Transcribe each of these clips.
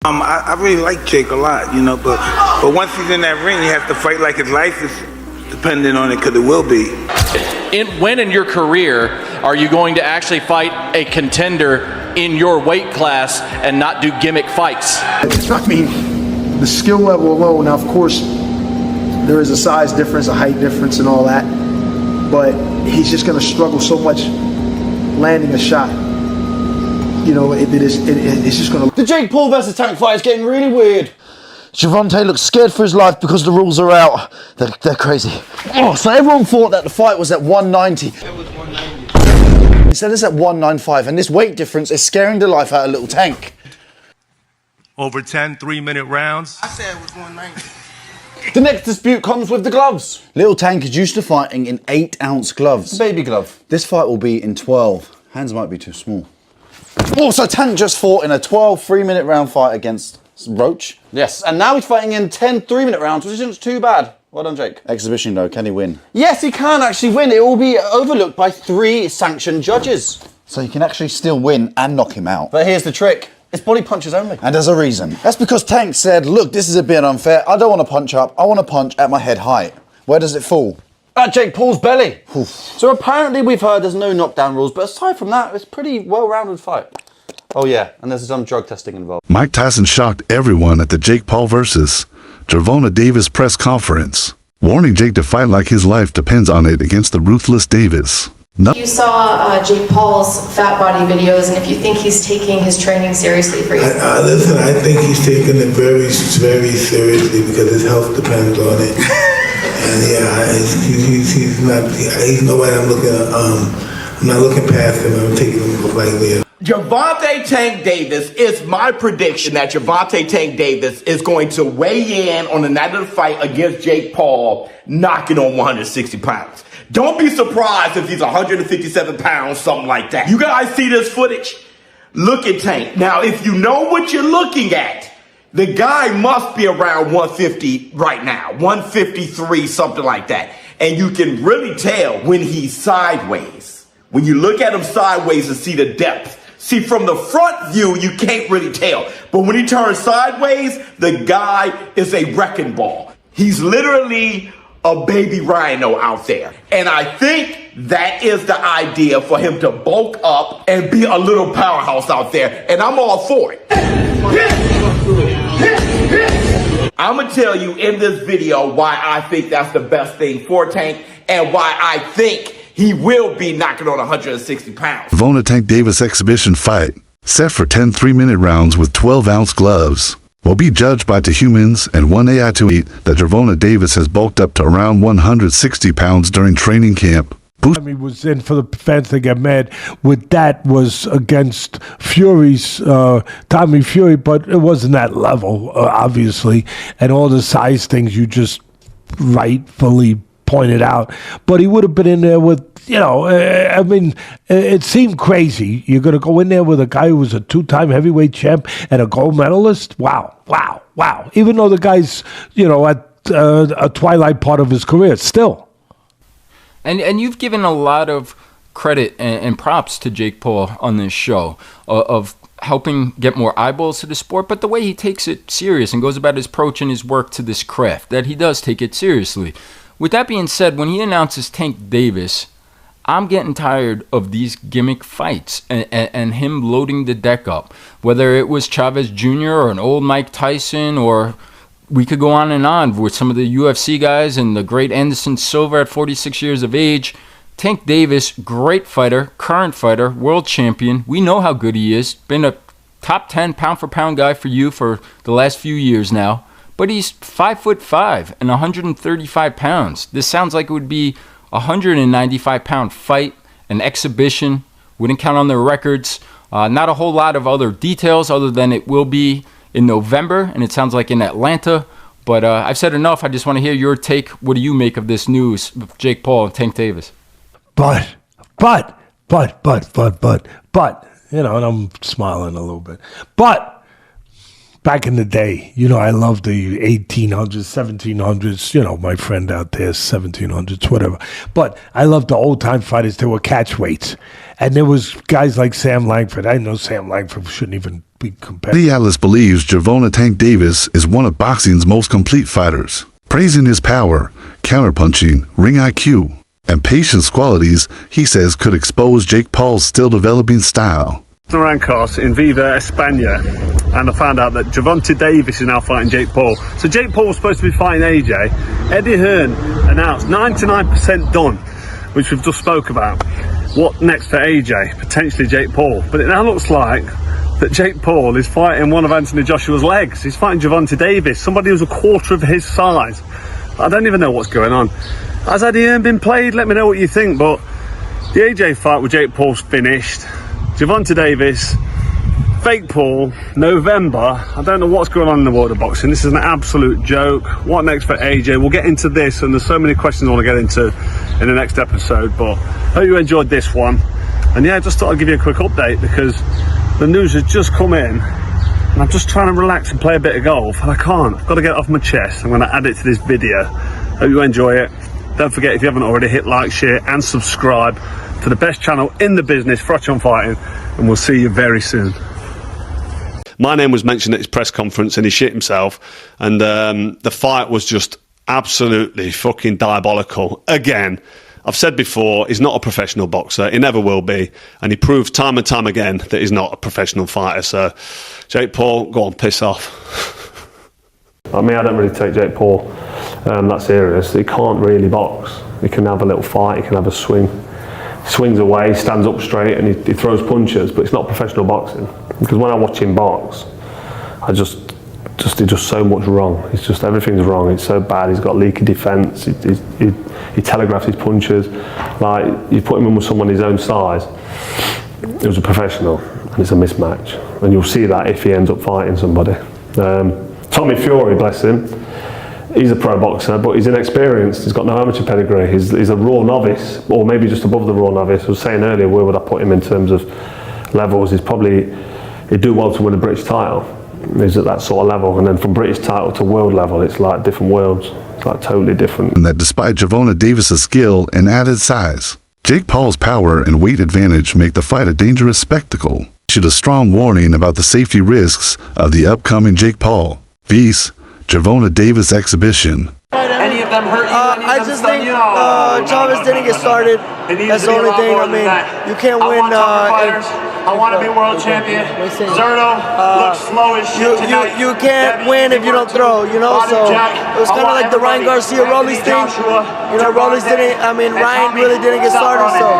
I really like Jake a lot, you know, but once he's in that ring, he has to fight like his life is dependent on it, because it will be. When in your career are you going to actually fight a contender in your weight class and not do gimmick fights? I mean, the skill level alone, now of course, there is a size difference, a height difference and all that, but he's just going to struggle so much landing a shot. You know, it's just going to... The Jake Paul versus Tank fight is getting really weird. Gervonta looks scared for his life because the rules are out. They're crazy. Oh, so everyone thought that the fight was at 190. It was 190. Instead it's at 195, and this weight difference is scaring the life out of little Tank. Over 10 3-minute rounds. I said it was 190. The next dispute comes with the gloves. Little Tank is used to fighting in 8-ounce gloves. Baby glove. This fight will be in 12. Hands might be too small. Oh, so Tank just fought in a 12 3-minute round fight against Roach. Yes, and now he's fighting in 10 3-minute rounds, which isn't too bad. Well done, Jake. Exhibition though, can he win? Yes, he can actually win. It will be overlooked by 3 sanctioned judges. So he can actually still win and knock him out. But here's the trick. It's body punches only. And there's a reason. That's because Tank said, look, this is a bit unfair. I don't want to punch up. I want to punch at my head height. Where does it fall? At Jake Paul's belly. Oof. So apparently we've heard there's no knockdown rules, but aside from that, it's a pretty well-rounded fight. Oh yeah, and there's some drug testing involved. Mike Tyson shocked everyone at the Jake Paul versus Gervonta Davis press conference, warning Jake to fight like his life depends on it against the ruthless Davis. You saw Jake Paul's fat body videos, and if you think he's taking his training seriously for you. Listen, I think he's taking it very, very seriously because his health depends on it. And yeah, he's nobody I'm looking at. I'm not looking past him. I'm taking him like this. Gervonta Tank Davis, it's my prediction that Gervonta Tank Davis is going to weigh in on the night of the fight against Jake Paul, knocking on 160 pounds. Don't be surprised if he's 157 pounds, something like that. You guys see this footage? Look at Tank. Now, if you know what you're looking at, the guy must be around 150 right now, 153, something like that. And you can really tell when he's sideways. When you look at him sideways and see the depth. See, from the front view, you can't really tell. But when he turns sideways, the guy is a wrecking ball. He's literally a baby rhino out there. And I think that is the idea for him to bulk up and be a little powerhouse out there. And I'm all for it. I'm going to tell you in this video why I think that's the best thing for Tank and why I think he will be knocking on 160 pounds. Gervonta Tank Davis exhibition fight, set for 10 3-minute rounds with 12-ounce gloves, will be judged by 2 humans and 1 AI to eat that Gervonta Davis has bulked up to around 160 pounds during training camp. He was in for the fans to get mad with that was against Fury's Tommy Fury, but it wasn't that level, obviously, and all the size things you just rightfully pointed out. But he would have been in there with, you know, I mean, it seemed crazy. You're going to go in there with a guy who was a 2-time heavyweight champ and a gold medalist? Wow. Even though the guy's, you know, at a twilight part of his career, still. And you've given a lot of credit and props to Jake Paul on this show of helping get more eyeballs to the sport, but the way he takes it serious and goes about his approach and his work to this craft, that he does take it seriously. With that being said, when he announces Tank Davis, I'm getting tired of these gimmick fights and him loading the deck up. Whether it was Chavez Jr. or an old Mike Tyson, or we could go on and on with some of the UFC guys and the great Anderson Silva at 46 years of age. Tank Davis, great fighter, current fighter, world champion. We know how good he is. Been a top 10 pound-for-pound guy for you for the last few years now. But he's 5'5" and 135 pounds. This sounds like it would be a 195-pound fight, an exhibition. Wouldn't count on their records. Not a whole lot of other details other than it will be in November, and it sounds like in Atlanta. But I've said enough. I just want to hear your take. What do you make of this news of Jake Paul and Tank Davis? But, you know, and I'm smiling a little bit. But back in the day, I love the 1800s, 1700s, my friend out there, 1700s, whatever. But I love the old-time fighters. They were catchweights. And there was guys like Sam Langford. I know Sam Langford shouldn't even be compared. Eddie Atlas believes Gervonta Tank Davis is one of boxing's most complete fighters, praising his power, counterpunching, ring IQ, and patience qualities he says could expose Jake Paul's still developing style. Rancos in Viva, España, and I found out that Gervonta Davis is now fighting Jake Paul. So Jake Paul was supposed to be fighting AJ. Eddie Hearn announced 99% done, which we've just spoke about. What next for AJ? Potentially Jake Paul. But it now looks like that Jake Paul is fighting one of Anthony Joshua's legs. He's fighting Gervonta Davis, somebody who's a quarter of his size. I don't even know what's going on. Has Eddie Hearn been played? Let me know what you think. But the AJ fight with Jake Paul's finished. Gervonta Davis, fake Paul, November. I don't know what's going on in the world of boxing. This is an absolute joke. What next for AJ? We'll get into this, and there's so many questions I want to get into in the next episode, but I hope you enjoyed this one. And yeah, I just thought I'd give you a quick update because the news has just come in, and I'm just trying to relax and play a bit of golf, and I can't. I've got to get it off my chest. I'm going to add it to this video. Hope you enjoy it. Don't forget, if you haven't already, hit like, share, and subscribe to the best channel in the business, Frotch on Fighting, and we'll see you very soon. My name was mentioned at his press conference and he shit himself, and the fight was just absolutely fucking diabolical. Again, I've said before, he's not a professional boxer, he never will be, and he proved time and time again that he's not a professional fighter. So Jake Paul, go on, piss off. I mean, I don't really take Jake Paul that serious. He can't really box. He can have a little fight, he can have a swing. Swings away, stands up straight, and he throws punches, but it's not professional boxing. Because when I watch him box, he's just so much wrong. It's just everything's wrong. It's so bad. He's got leaky defence. He telegraphs his punches. Like, you put him in with someone his own size, it was a professional, and it's a mismatch. And you'll see that if he ends up fighting somebody. Tommy Fury, bless him. He's a pro boxer, but he's inexperienced. He's got no amateur pedigree. He's a raw novice, or maybe just above the raw novice. I was saying earlier, where would I put him in terms of levels? He'd do well to win a British title. He's at that sort of level. And then from British title to world level, it's like different worlds. It's like totally different. And that despite Gervonta Davis' skill and added size, Jake Paul's power and weight advantage make the fight a dangerous spectacle. Issued a strong warning about the safety risks of the upcoming Jake Paul vs. Gervonta Davis exhibition. Any of them hurt you? I just think Chavez didn't get started. That's the only thing. I mean, you can't win. I want to be world champion. Zerto looks slow as shit tonight. You can't win if you don't throw, So it was kind of like the Ryan Garcia Rollies thing. Rollies didn't. I mean, Ryan really didn't get started. So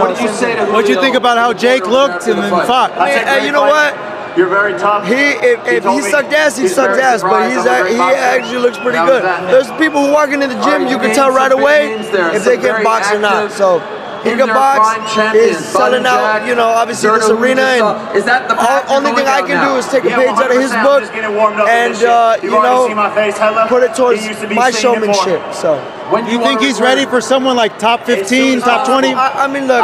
what did you say to Julio? What do you think about how Jake looked and then fought? Hey, you know what? You're very tough. If he sucked ass, he sucked ass, but he actually looks pretty good. There's people who walking in the gym, you can tell right away if they can box or not. So he can box. He's selling out, obviously this arena, and is that the only thing I can do is take a page out of his book and put it towards my showmanship. So. Do you think he's ready for someone like top 15, top 20? I mean, look,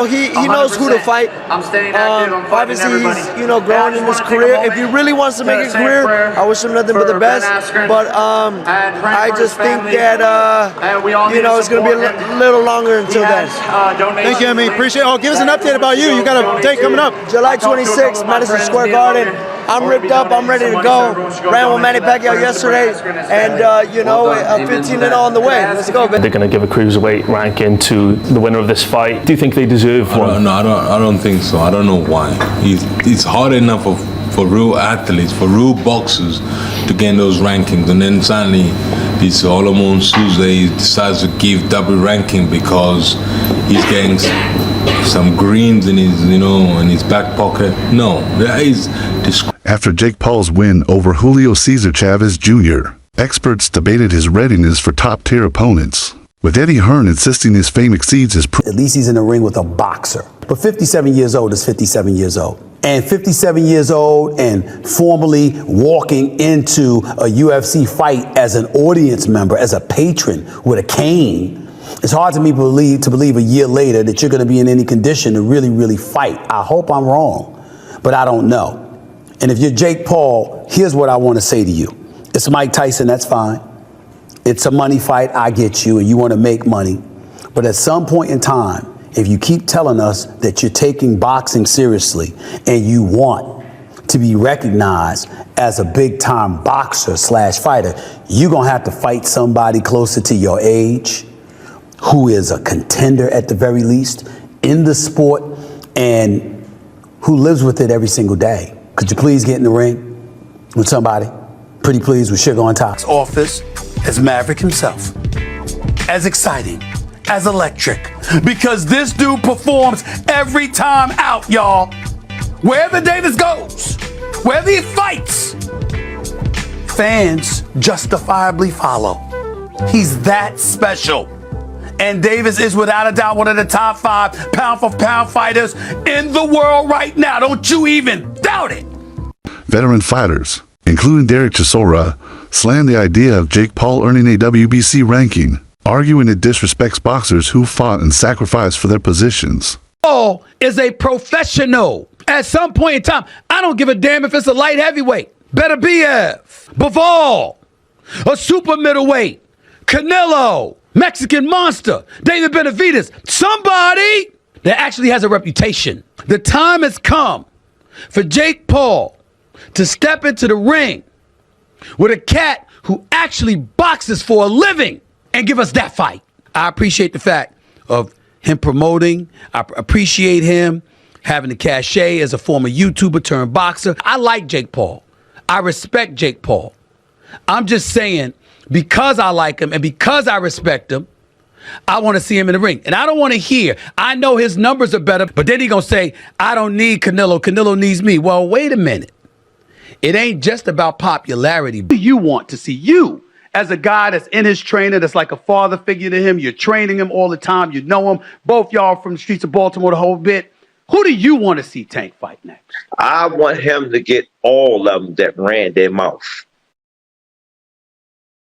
he knows who to fight. I'm staying active. I'm fighting obviously, he's growing in his career. If he really wants to make a career, I wish him nothing but the best. But I just think that it's going to be a little longer until then. Thank you, Emmy. Appreciate it. Oh, give us an update about you. You got a date coming up. July 26th, Madison Square Garden. I'm ripped up. I'm ready to go. Ran with Manny Pacquiao yesterday, and 15-0 on the way. Let's go, baby. They're going to give a cruiserweight ranking to the winner of this fight. Do you think they deserve one? No, I don't think so. I don't know why. It's hard enough for real athletes, for real boxers, to get those rankings, and then suddenly this Solomon Souza decides to give double ranking because he's getting some greens in his, in his back pocket. No, that is After Jake Paul's win over Julio Cesar Chavez Jr., experts debated his readiness for top-tier opponents, with Eddie Hearn insisting his fame exceeds his At least he's in the ring with a boxer. But 57 years old is 57 years old. And 57 years old and formally walking into a UFC fight as an audience member, as a patron with a cane, it's hard to me to believe a year later that you're going to be in any condition to really, really fight. I hope I'm wrong, but I don't know. And if you're Jake Paul, here's what I want to say to you. It's Mike Tyson, that's fine. It's a money fight, I get you, and you want to make money. But at some point in time, if you keep telling us that you're taking boxing seriously and you want to be recognized as a big-time boxer / fighter, you're going to have to fight somebody closer to your age, who is a contender at the very least in the sport and who lives with it every single day. Could you please get in the ring with somebody? Pretty please, with sugar on top. Office as Maverick himself. As exciting, as electric, because this dude performs every time out, y'all. Wherever Davis goes, wherever he fights, fans justifiably follow. He's that special. And Davis is without a doubt one of the top 5 pound-for-pound fighters in the world right now. Don't you even doubt it. Veteran fighters, including Derek Chisora, slammed the idea of Jake Paul earning a WBC ranking, arguing it disrespects boxers who fought and sacrificed for their positions. Paul is a professional. At some point in time, I don't give a damn if it's a light heavyweight. Better BF, Bivol, a super middleweight, Canelo, Mexican Monster, David Benavidez, somebody that actually has a reputation. The time has come for Jake Paul to step into the ring with a cat who actually boxes for a living and give us that fight. I appreciate the fact of him promoting. I appreciate him having the cachet as a former YouTuber turned boxer. I like Jake Paul. I respect Jake Paul. I'm just saying, because I like him and because I respect him, I want to see him in the ring. And I don't want to hear, I know his numbers are better, but then he's going to say, I don't need Canelo. Canelo needs me. Well, wait a minute. It ain't just about popularity. You want to see you as a guy that's in his trainer, that's like a father figure to him. You're training him all the time. You know him. Both y'all from the streets of Baltimore the whole bit. Who do you want to see Tank fight next? I want him to get all of them that ran their mouth.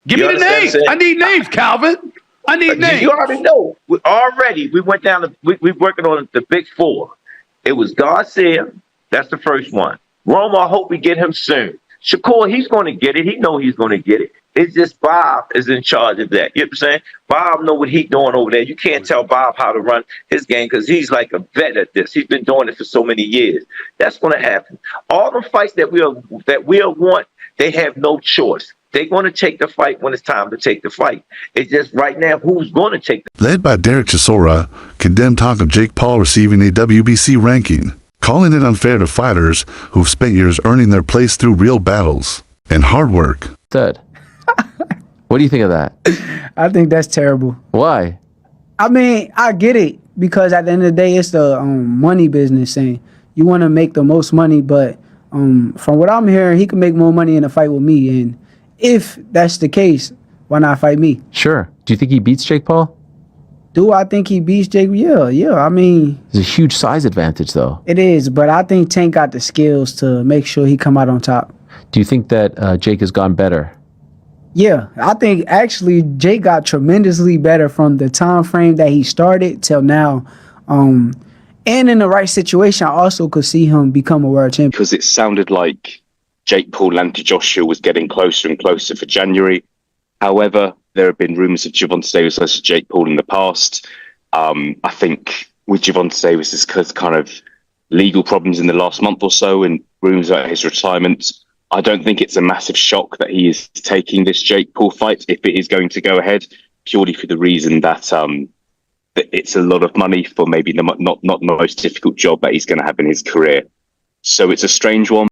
Give me the names. I need names, Calvin. I need names. You already know. We went down to, we working on the big 4. It was Garcia. That's the first one. Roma, I hope we get him soon. Shakur, he's going to get it. He know he's going to get it. It's just Bob is in charge of that. You know what I'm saying? Bob know what he's doing over there. You can't tell Bob how to run his game because he's like a vet at this. He's been doing it for so many years. That's going to happen. All the fights that we'll want, they have no choice. They're going to take the fight when it's time to take the fight. It's just right now, who's going to take the Led by Derek Chisora, condemned talk of Jake Paul receiving a WBC ranking, calling it unfair to fighters who've spent years earning their place through real battles and hard work. Third. What do you think of that? I think that's terrible. Why? I mean, I get it because at the end of the day, it's the money business, and you want to make the most money. But from what I'm hearing, he can make more money in a fight with me. And if that's the case, why not fight me? Sure. Do you think he beats Jake Paul? Do I think he beats Jake? Yeah. I mean, there's a huge size advantage, though. It is, but I think Tank got the skills to make sure he come out on top. Do you think that Jake has gone better? Yeah, I think actually Jake got tremendously better from the time frame that he started till now. And in the right situation, I also could see him become a world champion. Because it sounded like Jake Paul and Joshua was getting closer and closer for January. However, there have been rumours of Gervonta Davis versus Jake Paul in the past. I think with Gervonta Davis's kind of legal problems in the last month or so and rumours about his retirement, I don't think it's a massive shock that he is taking this Jake Paul fight if it is going to go ahead, purely for the reason that that it's a lot of money for maybe not the most difficult job that he's going to have in his career. So it's a strange one.